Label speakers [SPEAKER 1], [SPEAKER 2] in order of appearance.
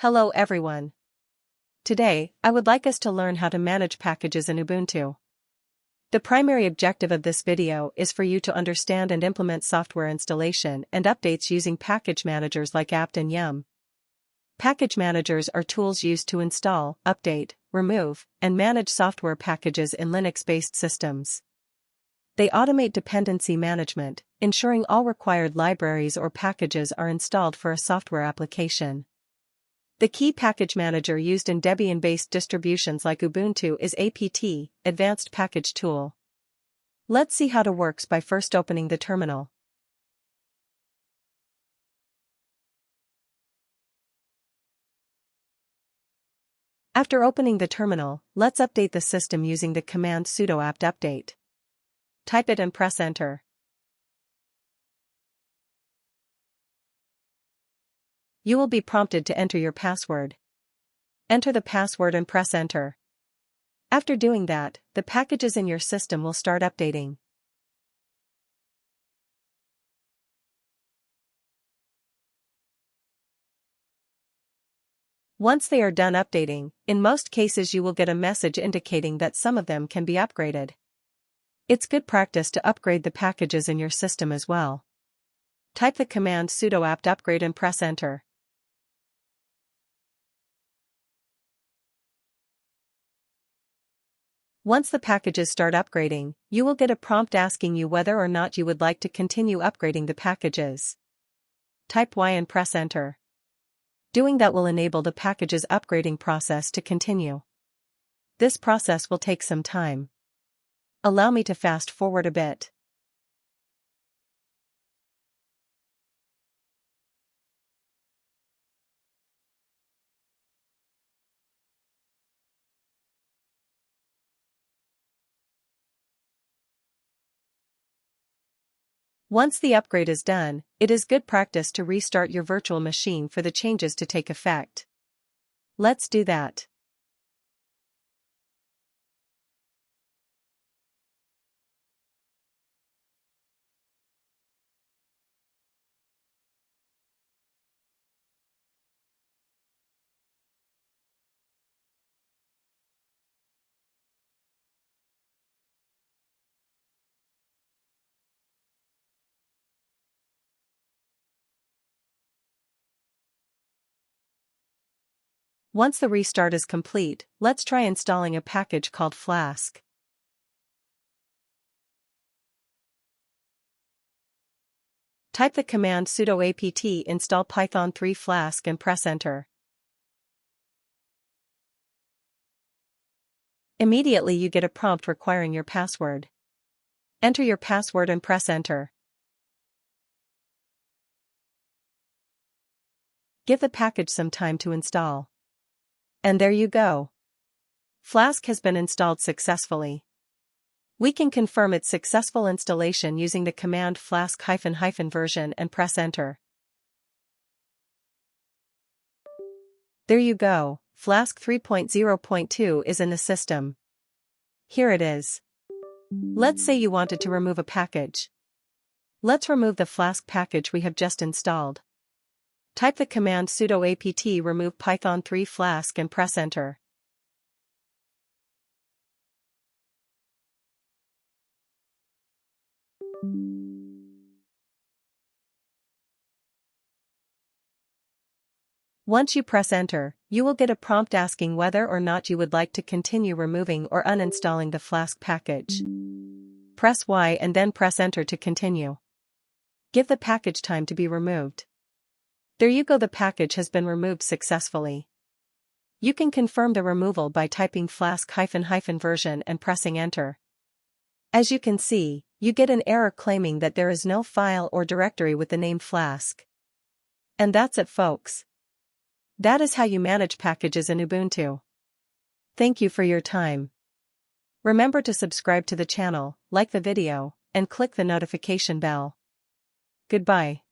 [SPEAKER 1] Hello everyone. Today, I would like us to learn how to manage packages in Ubuntu. The primary objective of this video is for you to understand and implement software installation and updates using package managers like apt and yum. Package managers are tools used to install, update, remove, and manage software packages in Linux-based systems. They automate dependency management, ensuring all required libraries or packages are installed for a software application. The key package manager used in Debian-based distributions like Ubuntu is apt, Advanced Package Tool. Let's see how it works by first opening the terminal. After opening the terminal, let's update the system using the command sudo apt update. Type it and press enter. You will be prompted to enter your password. Enter the password and press enter. After doing that, the packages in your system will start updating. Once they are done updating, in most cases you will get a message indicating that some of them can be upgraded. It's good practice to upgrade the packages in your system as well. Type the command sudo apt upgrade and press enter. Once the packages start upgrading, you will get a prompt asking you whether or not you would like to continue upgrading the packages. Type Y and press enter. Doing that will enable the package's upgrading process to continue. This process will take some time. Allow me to fast forward a bit. Once the upgrade is done, it is good practice to restart your virtual machine for the changes to take effect. Let's do that. Once the restart is complete, let's try installing a package called Flask. Type the command sudo apt install python 3 flask and press enter. Immediately you get a prompt requiring your password. Enter your password and press enter. Give the package some time to install. And there you go. Flask has been installed successfully. We can confirm its successful installation using the command flask -- version and press enter. There you go, Flask 3.0.2 is in the system. Here it is. Let's say you wanted to remove a package. Let's remove the Flask package we have just installed. Type the command sudo apt remove python 3 flask and press enter. Once you press enter, you will get a prompt asking whether or not you would like to continue removing or uninstalling the Flask package. Press Y and then press enter to continue. Give the package time to be removed. There you go, the package has been removed successfully. You can confirm the removal by typing flask -- version and pressing enter. As you can see, you get an error claiming that there is no file or directory with the name Flask. And that's it, folks. That is how you manage packages in Ubuntu. Thank you for your time. Remember to subscribe to the channel, like the video, and click the notification bell. Goodbye.